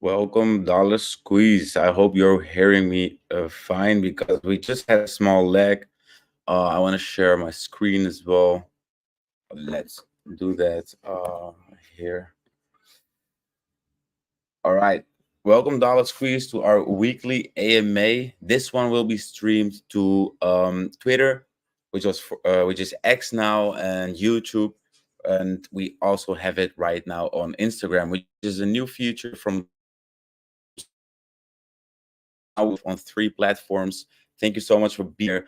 Welcome, DollarSqueeze. I hope you're hearing me fine because we just had a small lag. I want to share my screen as well. Let's do that here. All right. Welcome, DollarSqueeze, to our weekly AMA. This one will be streamed to Twitter, which is X now, and YouTube, and we also have it right now on Instagram, which is a new feature from now on 3 platforms. Thank you so much for being here.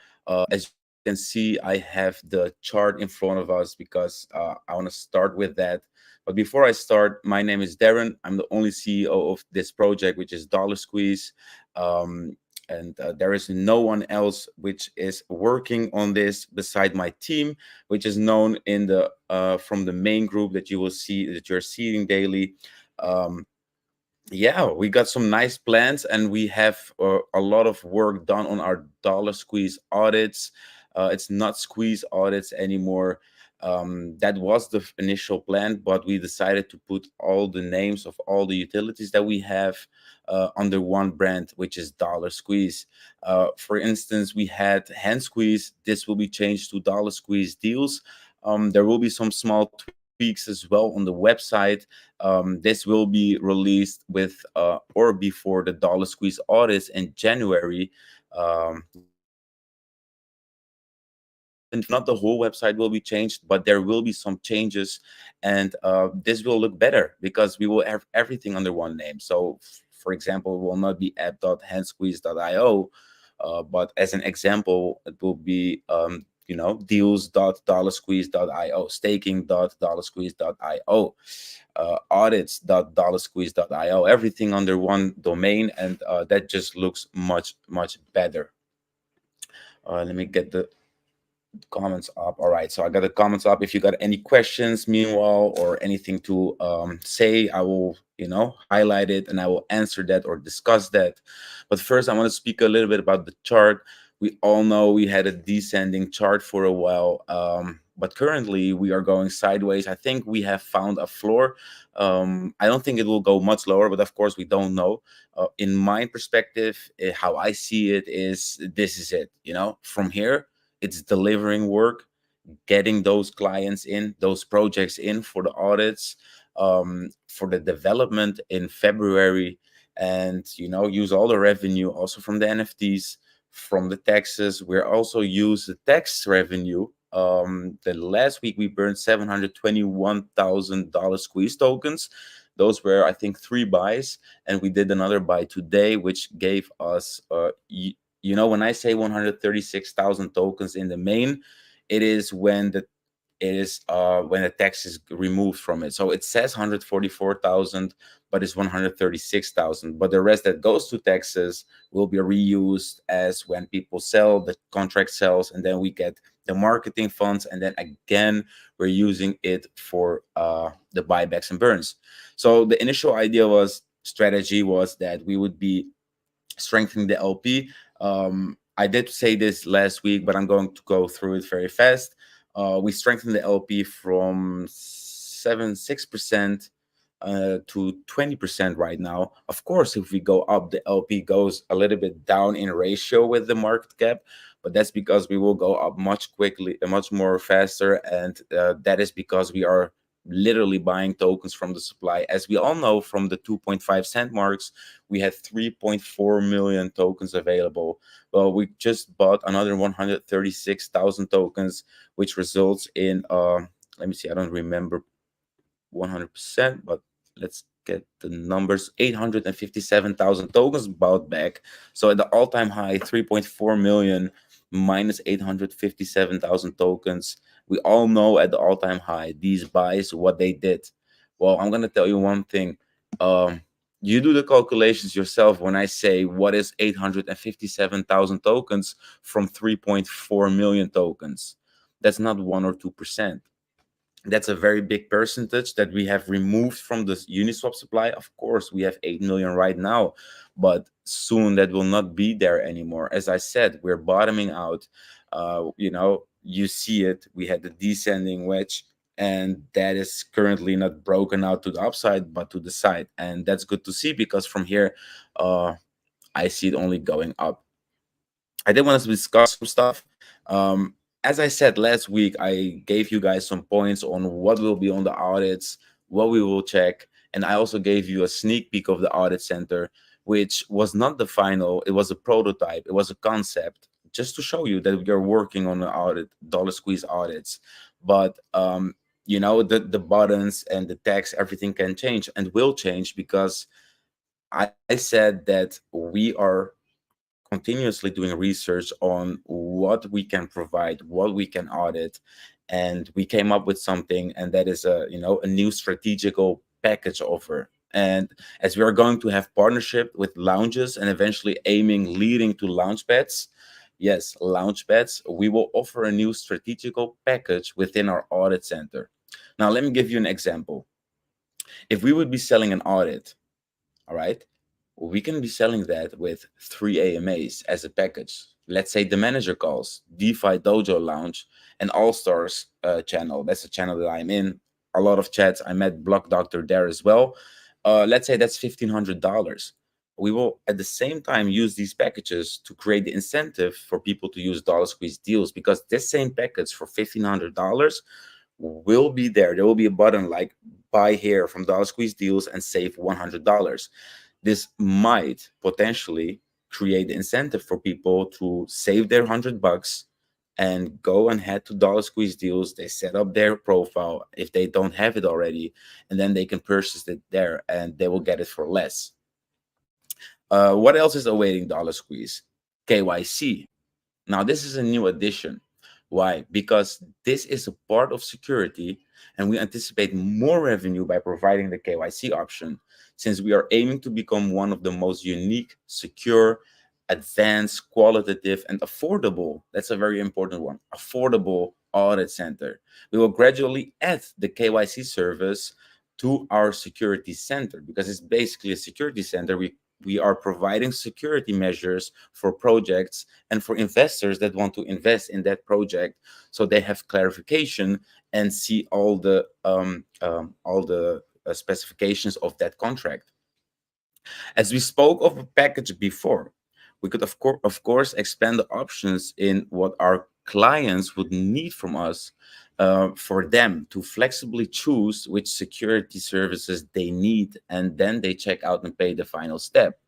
As you can see, I have the chart in front of us because I want to start with that. But before I start, my name is Darren. I'm the only CEO of this project, which is DollarSqueeze. And there is no one else which is working on this beside my team, which is known in the from the main group that you will see that you're seeing daily. Yeah, we got some nice plans, and we have a lot of work done on our DollarSqueeze audits. It's not squeeze audits anymore. That was the initial plan, but we decided to put all the names of all the utilities that we have under one brand, which is DollarSqueeze. For instance, we had Hand Squeeze. This will be changed to DollarSqueeze Deals. There will be some small tweaks as well on the website. This will be released with or before the DollarSqueeze audits in January. Not the whole website will be changed, but there will be some changes, and this will look better because we will have everything under one name. So, for example, it will not be app.handsqueeze.io, but as an example, it will be deals.dollarsqueeze.io, staking.dollarsqueeze.io, audits.dollarsqueeze.io, everything under one domain, and that just looks much better. Let me get the comments up. All right, so I got the comments up. If you got any questions meanwhile or anything to say, I will highlight it and I will answer that or discuss that. But first, I want to speak a little bit about the chart. We all know we had a descending chart for a while, but currently we are going sideways. I think we have found a floor. I don't think it will go much lower, but of course we don't know. In my perspective, how I see it is, this is it. From here it's delivering work, getting those clients in, those projects in for the audits, for the development in February, and use all the revenue also from the NFTs, from the taxes. We're also use the tax revenue. The last week we burned $721,000 squeeze tokens. Those were, I think, 3 buys, and we did another buy today, which gave us when I say 136,000 tokens in the main, it is when the tax is removed from it. So it says 144,000, but it's 136,000. But the rest that goes to taxes will be reused as when people sell, the contract sells, and then we get the marketing funds, and then again we're using it for the buybacks and burns. So the initial strategy was that we would be strengthening the LP. I did say this last week, but I'm going to go through it very fast. We strengthened the LP from 6% to 20% right now. Of course, if we go up, the LP goes a little bit down in ratio with the market cap, but that's because we will go up much more faster, and that is because we are literally buying tokens from the supply. As we all know, from the 2.5 cent marks, we had 3.4 million tokens available. Well, we just bought another 136,000 tokens, which results in let me see, I don't remember 100%, but let's get the numbers. 857,000 tokens bought back. So at the all-time high, 3.4 million minus 857,000 tokens. We all know at the all-time high, these buys, what they did. Well, I'm going to tell you one thing. You do the calculations yourself when I say what is 857,000 tokens from 3.4 million tokens. That's not 1 or 2%. That's a very big percentage that we have removed from the Uniswap supply. Of course, we have 8 million right now, but soon that will not be there anymore. As I said, we're bottoming out. You see it. We had the descending wedge, and that is currently not broken out to the upside, but to the side. And that's good to see, because from here, I see it only going up. I did want to discuss some stuff. As I said last week, I gave you guys some points on what will be on the audits, what we will check, and I also gave you a sneak peek of the audit center, which was not the final. It was a prototype. It was a concept, just to show you that we are working on the audit, DollarSqueeze audits. But the buttons and the text, everything can change and will change, because I said that we are continuously doing research on what we can provide, what we can audit, and we came up with something, and that is a new strategical package offer. And as we are going to have partnership with lounges and eventually leading to launchpads, yes, launchpads, we will offer a new strategical package within our audit center. Now, let me give you an example. If we would be selling an audit, all right, we can be selling that with 3 AMAs as a package. let's say the manager calls, DeFi Dojo Lounge, and All Stars channel. That's the channel that I'm in. A lot of chats. I met Block Doctor there as well. Let's say that's $1,500. We will at the same time use these packages to create the incentive for people to use Dollar Squeeze deals, because this same package for $1,500 will be there. There will be a button like buy here from Dollar Squeeze deals and save $100. This might potentially create the incentive for people to save their $100 and go and head to Dollar Squeeze deals. They set up their profile if they don't have it already, and then they can purchase it there and they will get it for less. What else is awaiting Dollar Squeeze? KYC. Now, this is a new addition. Why? Because this is a part of security, and we anticipate more revenue by providing the KYC option, since we are aiming to become one of the most unique, secure, advanced, qualitative, and affordable, that's a very important one, affordable audit center. We will gradually add the KYC service to our security center, because it's basically a security center. We are providing security measures for projects and for investors that want to invest in that project, so they have clarification and see all the specifications of that contract. As we spoke of a package before, we could of course expand the options in what our clients would need from us, for them to flexibly choose which security services they need, and then they check out and pay the final step,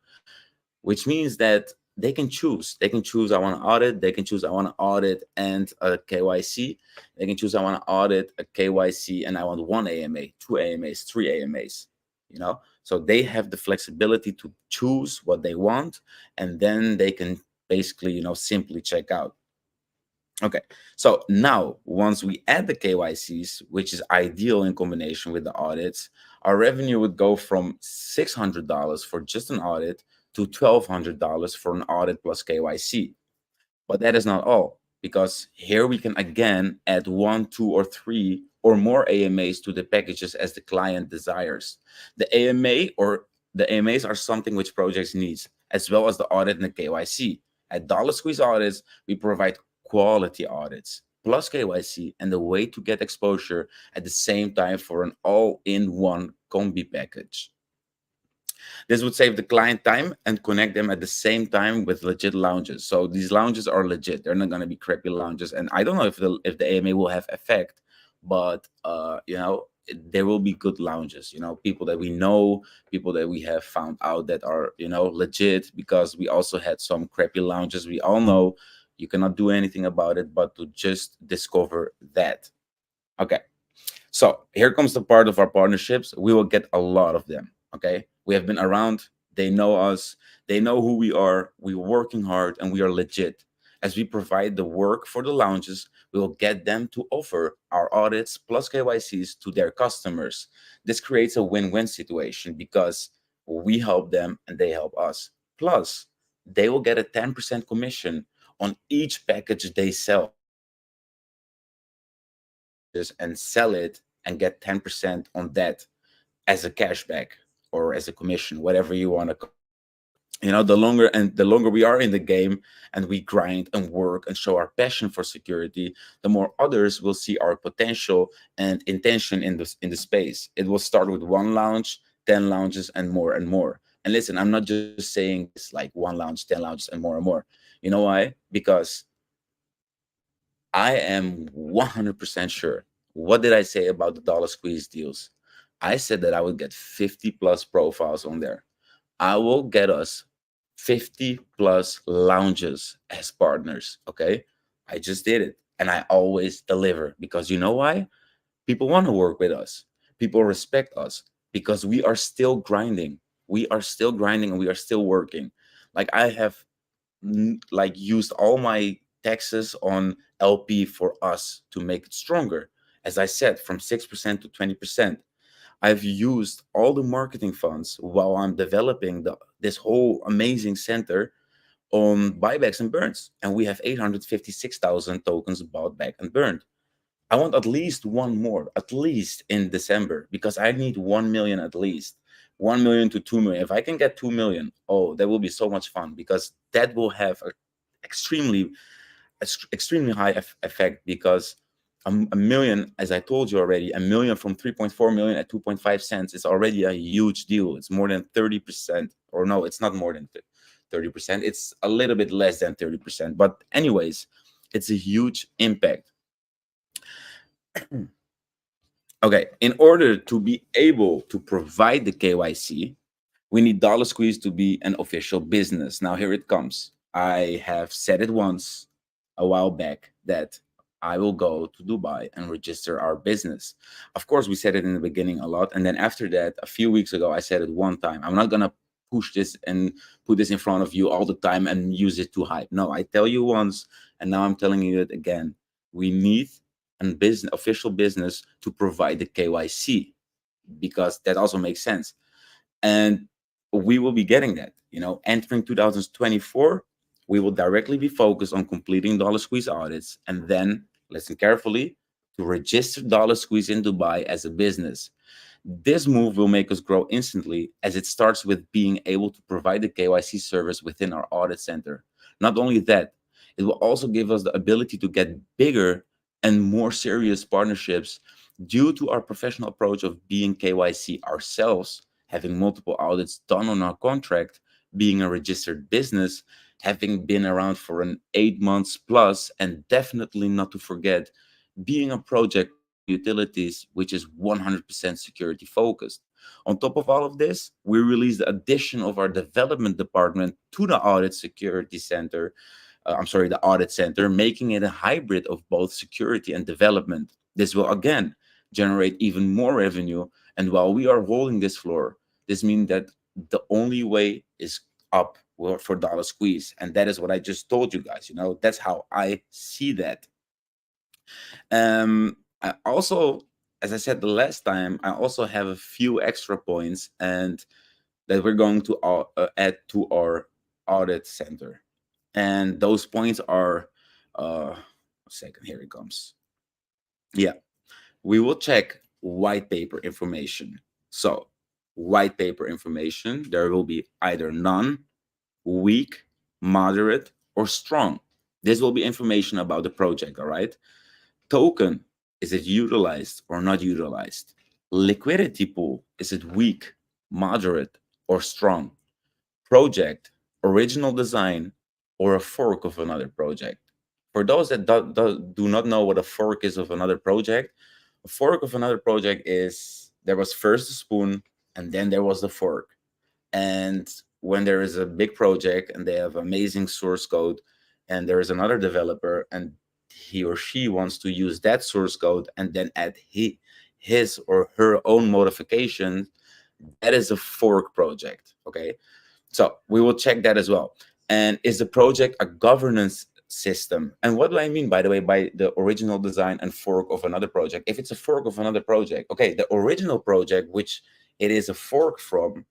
which means that they can choose. They can choose I want to audit. They can choose I want to audit and a KYC. They can choose I want to audit a KYC and I want one AMA, two AMAs, three AMAs. So they have the flexibility to choose what they want, and then they can basically simply check out. Okay, so now once we add the KYCs, which is ideal in combination with the audits, our revenue would go from $600 for just an audit to $1,200 for an audit plus KYC. But that is not all, because here we can again add one, two, or three or more AMAs to the packages as the client desires. The AMAs are something which projects needs, as well as the audit and the KYC. At Dollar Squeeze Audits, we provide quality audits plus KYC and the way to get exposure at the same time for an all-in-one combi package. This would save the client time and connect them at the same time with legit lounges. So these lounges are legit. They're not going to be crappy lounges. And I don't know if the AMA will have effect, but there will be good lounges. People that we know, people that we have found out that are legit, because we also had some crappy lounges. We all know you cannot do anything about it but to just discover that. Okay. So here comes the part of our partnerships. We will get a lot of them. Okay. We have been around. They know us. They know who we are. We're working hard and we are legit. As we provide the work for the lounges, we will get them to offer our audits plus KYCs to their customers. This creates a win-win situation because we help them and they help us. Plus, they will get a 10% commission on each package they sell and sell it and get 10% on that as a cashback or as a commission, whatever you want to call it. The longer we are in the game and we grind and work and show our passion for security, the more others will see our potential and intention in the space. It will start with one lounge, 10 lounges, and more and more. And listen, I'm not just saying this like one lounge, 10 lounges, and more and more. You know why? Because I am 100% sure. What did I say about the Dollar Squeeze deals? I said that I would get 50 plus profiles on there. I will get us 50 plus lounges as partners. Okay. I just did it. And I always deliver, because you know why? People want to work with us. People respect us because we are still grinding. We are still grinding and we are still working. Like I have used all my taxes on LP for us to make it stronger. As I said, from 6% to 20%. I've used all the marketing funds while I'm developing this whole amazing center on buybacks and burns. And we have 856,000 tokens bought back and burned. I want at least one more, at least in December, because I need 1 million at least. 1 million to 2 million. If I can get 2 million, oh, that will be so much fun, because that will have extremely extremely high effect, because a million, as I told you already, a million from 3.4 million at 2.5 cents is already a huge deal. It's more than 30%, or no, it's not more than 30%. It's a little bit less than 30%. But anyways, it's a huge impact. Okay, in order to be able to provide the KYC, we need DollarSqueeze to be an official business. Now, here it comes. I have said it once a while back that I will go to Dubai and register our business. Of course, we said it in the beginning a lot. And then after that, a few weeks ago, I said it one time. I'm not going to push this and put this in front of you all the time and use it to hype. No, I tell you once, and now I'm telling you it again. We need a business, official business, to provide the KYC, because that also makes sense. And we will be getting that. Entering 2024, we will directly be focused on completing DollarSqueeze audits, and then, listen carefully, to register DollarSqueeze in Dubai as a business. This move will make us grow instantly, as it starts with being able to provide the KYC service within our audit center. Not only that, it will also give us the ability to get bigger and more serious partnerships due to our professional approach of being KYC ourselves, having multiple audits done on our contract, being a registered business, having been around for an 8 months plus, and definitely not to forget, being a project utilities, which is 100% security focused. On top of all of this, we released the addition of our development department to the audit security center. The audit center, making it a hybrid of both security and development. This will again generate even more revenue. And while we are holding this floor, this means that the only way is up for DollarSqueeze. And that is what I just told you guys. That's how I see that. I also, as I said the last time, I also have a few extra points and that we're going to add to our audit center. And those points are, a second, here it comes. Yeah, we will check white paper information. So white paper information, there will be either none, weak, moderate, or strong. This will be information about the project, all right? Token, is it utilized or not utilized? Liquidity pool, is it weak, moderate, or strong? Project, original design, or a fork of another project. For those that do not know what a fork is of another project, a fork of another project is there was first the spoon and then there was the fork. And when there is a big project and they have amazing source code and there is another developer and he or she wants to use that source code and then add his or her own modifications, that is a fork project. Okay. So we will check that as well. And is the project a governance system? And what do I mean, by the way, by the original design and fork of another project? If it's a fork of another project, okay, the original project, which it is a fork from,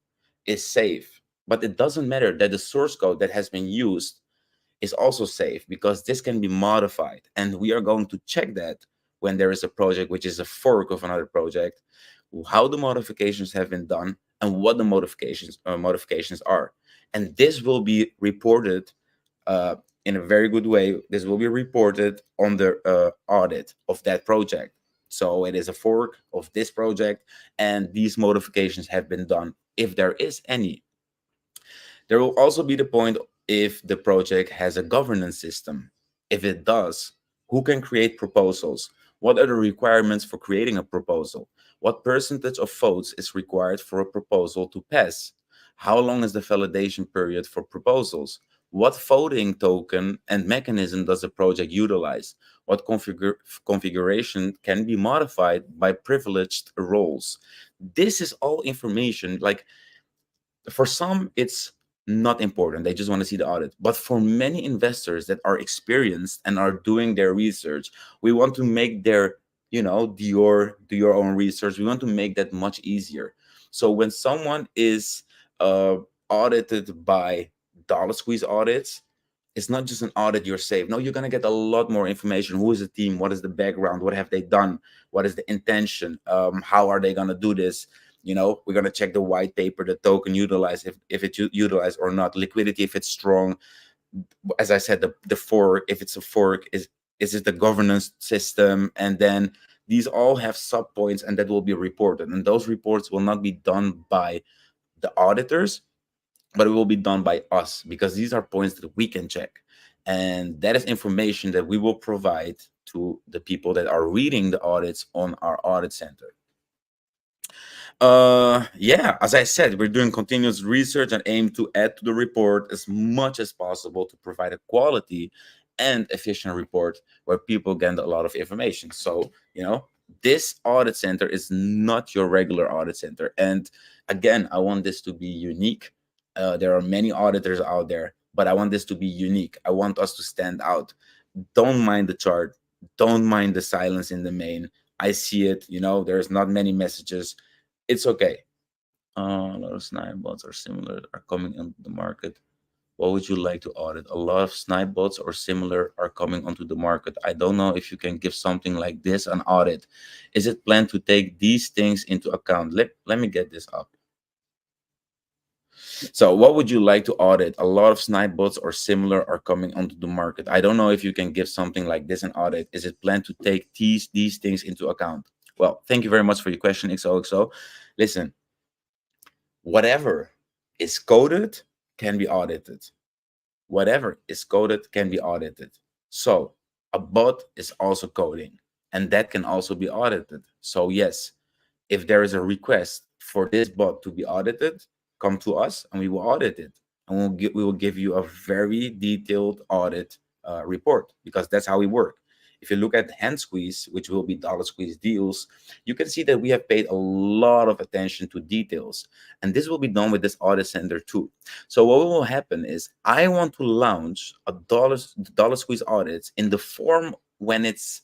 is safe. But it doesn't matter that the source code that has been used is also safe, because this can be modified. And we are going to check that when there is a project which is a fork of another project, how the modifications have been done and what the modifications are. And this will be reported in a very good way. This will be reported on the audit of that project. So it is a fork of this project, and these modifications have been done, if there is any. There will also be the point if the project has a governance system. If it does, who can create proposals? What are the requirements for creating a proposal? What percentage of votes is required for a proposal to pass? How long is the validation period for proposals? What voting token and mechanism does the project utilize? What configuration can be modified by privileged roles? This is all information. Like, for some, it's not important. They just want to see the audit. But for many investors that are experienced and are doing their research, we want to make their, do your own research. We want to make that much easier. So when someone is audited by DollarSqueeze audits, it's not just an audit, you're safe. No, you're going to get a lot more information. Who is the team? What is the background? What have they done? What is the intention? How are they going to do this? We're going to check the white paper, the token utilized, if it's utilized or not, liquidity, if it's strong, as I said, the fork, if it's a fork, is it the governance system? And then these all have sub points, and that will be reported. And those reports will not be done by the auditors, but it will be done by us, because these are points that we can check. And that is information that we will provide to the people that are reading the audits on our audit center. Yeah, as I said, we're doing continuous research and aim to add to the report as much as possible to provide a quality and efficient report where people get a lot of information. So, this audit center is not your regular audit center. And again, I want this to be unique. There are many auditors out there, but I want this to be unique. I want us to stand out. Don't mind the chart. Don't mind the silence in the main. I see it. There's not many messages. It's okay. A lot of snipe bots are similar are coming into the market. What would you like to audit? A lot of snipe bots or similar are coming onto the market. I don't know if you can give something like this an audit. Is it planned to take these things into account? Let me get this up. So what would you like to audit? A lot of snipe bots or similar are coming onto the market. I don't know if you can give something like this an audit. Is it planned to take these things into account? Well, thank you very much for your question, XOXO. Listen, whatever is coded can be audited. Whatever is coded can be audited. So a bot is also coding, and that can also be audited. So yes, if there is a request for this bot to be audited, come to us and we will audit it. And we will give you a very detailed audit report, because that's how we work. If you look at Hand Squeeze, which will be DollarSqueeze deals, you can see that we have paid a lot of attention to details. And this will be done with this audit center too. So what will happen is I want to launch a DollarSqueeze audits in the form when it's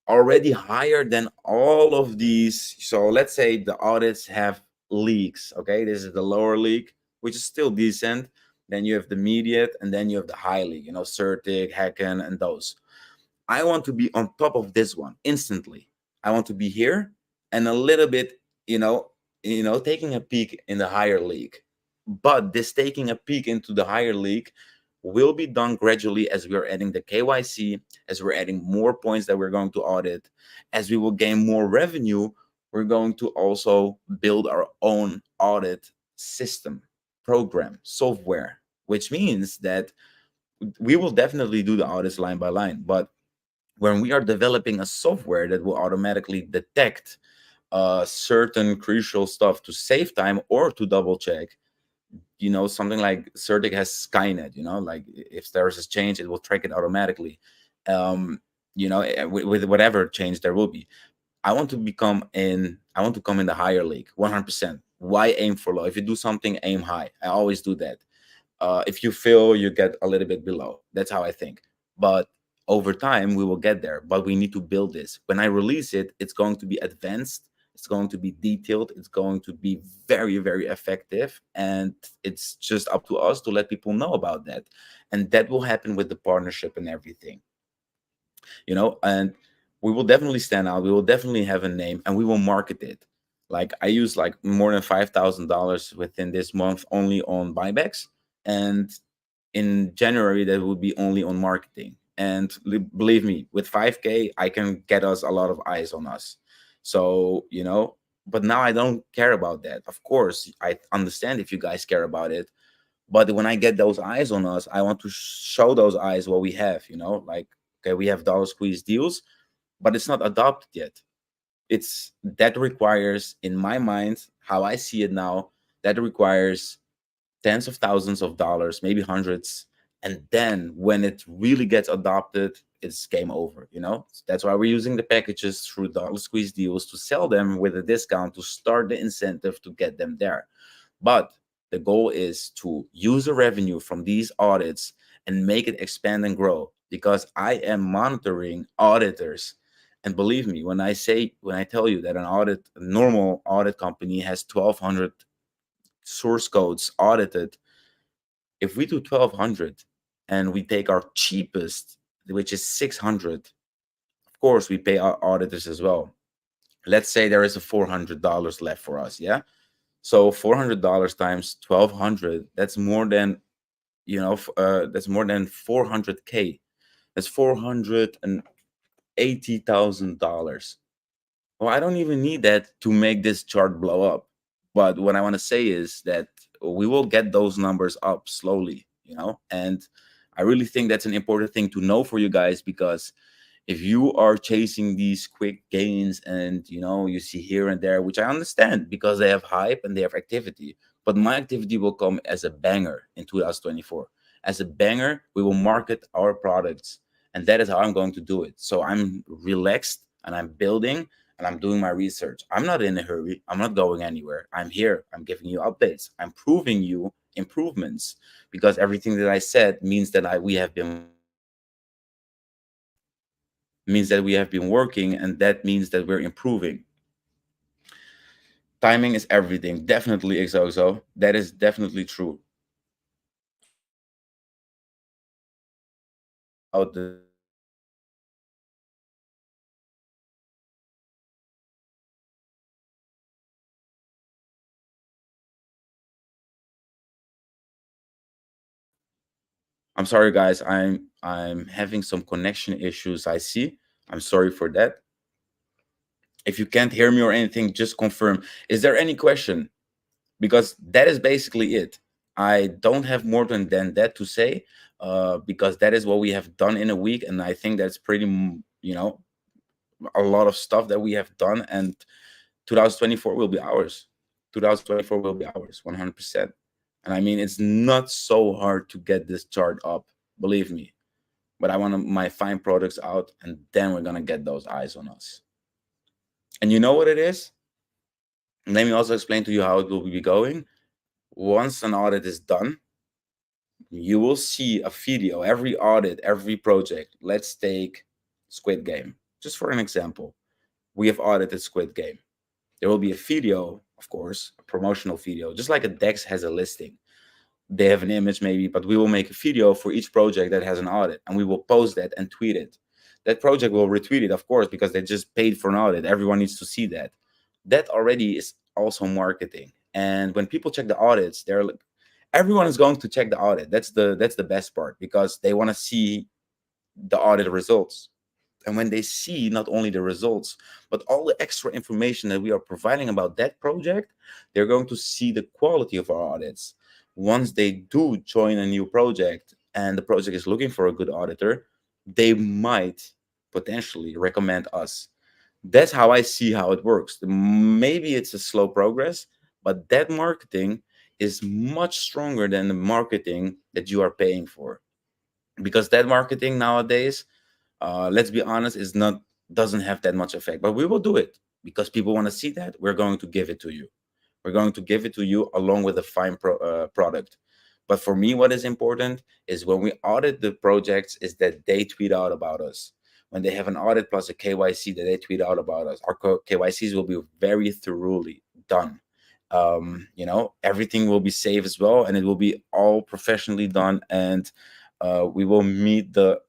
already higher than all of these. So let's say the audits have leaks. Okay, this is the lower leak, which is still decent. Then you have the mediate, and then you have the high leak, Certic, Hacken, and those. I want to be on top of this one instantly. I want to be here and a little bit, taking a peek in the higher league. But this taking a peek into the higher league will be done gradually as we are adding the KYC, as we're adding more points that we're going to audit, as we will gain more revenue. We're going to also build our own audit system, program, software, which means that we will definitely do the audits line by line. But when we are developing a software that will automatically detect certain crucial stuff to save time or to double check, something like Certic has Skynet, like if there is a change, it will track it automatically. With whatever change there will be. I want to come in the higher league, 100%. Why aim for low? If you do something, aim high. I always do that. If you fail, you get a little bit below. That's how I think. But over time, we will get there. But we need to build this. When I release it, it's going to be advanced. It's going to be detailed. It's going to be very, very effective. And it's just up to us to let people know about that. And that will happen with the partnership and everything. And we will definitely stand out. We will definitely have a name, and we will market it. Like I use like more than $5,000 within this month only on buybacks, and in January that will be only on marketing. And believe me, with 5K, I can get us a lot of eyes on us. So but now I don't care about that. Of course, I understand if you guys care about it, but when I get those eyes on us, I want to show those eyes what we have. Like, okay, we have DollarSqueeze deals, but it's not adopted yet. It's that requires, in my mind, how I see it now, that requires tens of thousands of dollars, maybe hundreds. And then when it really gets adopted, it's game over. That's why we're using the packages through DollarSqueeze deals to sell them with a discount to start the incentive to get them there. But the goal is to use the revenue from these audits and make it expand and grow, because I am monitoring auditors. And believe me, when I tell you that a normal audit company has 1,200 source codes audited, if we do 1,200 and we take our cheapest, which is 600, of course we pay our auditors as well. Let's say there is a $400 left for us, yeah. So $400 times 1,200, that's more than that's more than 400K. That's $480,000. Well, I don't even need that to make this chart blow up. But what I want to say is that we will get those numbers up slowly. And I really think that's an important thing to know for you guys, because if you are chasing these quick gains and you see here and there, which I understand because they have hype and they have activity, but my activity will come as a banger in 2024. As a banger, we will market our products, and that is how I'm going to do it. So I'm relaxed and I'm building and I'm doing my research. I'm not in a hurry. I'm not going anywhere. I'm here. I'm giving you updates. I'm proving you improvements, because everything that I said means that we have been working, and that means that we're improving. Timing is everything. Definitely, XOXO. That is definitely true. About the I'm sorry, guys. I'm having some connection issues. I see. I'm sorry for that. If you can't hear me or anything, just confirm. Is there any question? Because that is basically it. I don't have more than that to say, because that is what we have done in a week, and I think that's pretty, a lot of stuff that we have done, and 2024 will be ours. 2024 will be ours, 100%. And I mean, it's not so hard to get this chart up, believe me. But I want my fine products out, and then we're gonna get those eyes on us. And you know what it is? Let me also explain to you how it will be going. Once an audit is done, you will see a video every audit, every project. Let's take Squid Game, just for an example. We have audited Squid Game. There will be a video, of course, a promotional video, just like a Dex has a listing. They have an image maybe, but we will make a video for each project that has an audit, and we will post that and tweet it. That project will retweet it, of course, because they just paid for an audit. Everyone needs to see that. That already is also marketing. And when people check the audits, they're like, everyone is going to check the audit. That's the best part, because they want to see the audit results. And when they see not only the results, but all the extra information that we are providing about that project, they're going to see the quality of our audits. Once they do join a new project and the project is looking for a good auditor, they might potentially recommend us. That's how I see how it works. Maybe it's a slow progress, but that marketing is much stronger than the marketing that you are paying for. Because that marketing nowadays, let's be honest, is not doesn't have that much effect. But we will do it because people want to see that. We're going to give it to you. We're going to give it to you along with a fine product. But for me, what is important is when we audit the projects, is that they tweet out about us. When they have an audit plus a KYC, that they tweet out about us. Our KYCs will be very thoroughly done. Everything will be safe as well, and it will be all professionally done, and we will meet the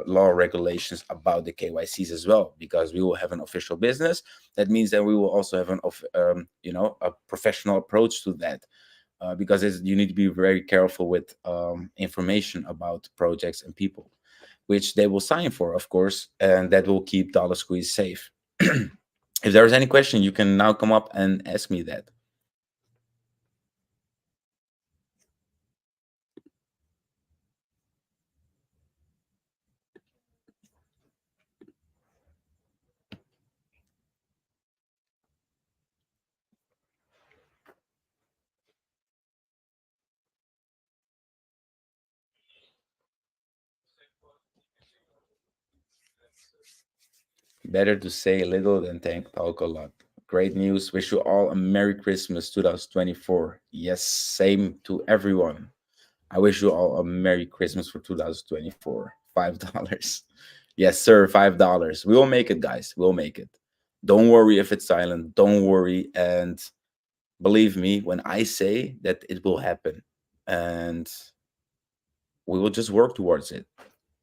law regulations about the KYCs as well, because we will have an official business. That means that we will also have a professional approach to that, because you need to be very careful with information about projects and people, which they will sign for, of course, and that will keep DollarSqueeze safe. If there is any question, you can now come up and ask me that. Better to say little than talk a lot. Great news. Wish you all a Merry Christmas 2024. Yes, same to everyone. I wish you all a Merry Christmas for 2024. $5. Yes, sir, $5. We will make it, guys. We'll make it. Don't worry if it's silent. Don't worry. And believe me when I say that it will happen. And we will just work towards it.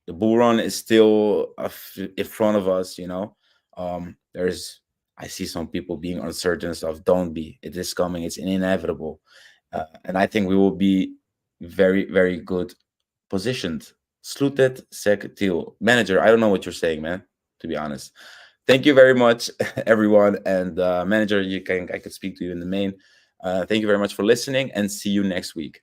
The bull run is still in front of us. There's I see some people being uncertain and stuff. Don't be. It is coming. It's inevitable. And I think we will be very, very good positioned. Slutet sec deal. Manager, I don't know what you're saying, man, to be honest. Thank you very much, everyone. And manager, I can speak to you in the main. Thank you very much for listening, and see you next week.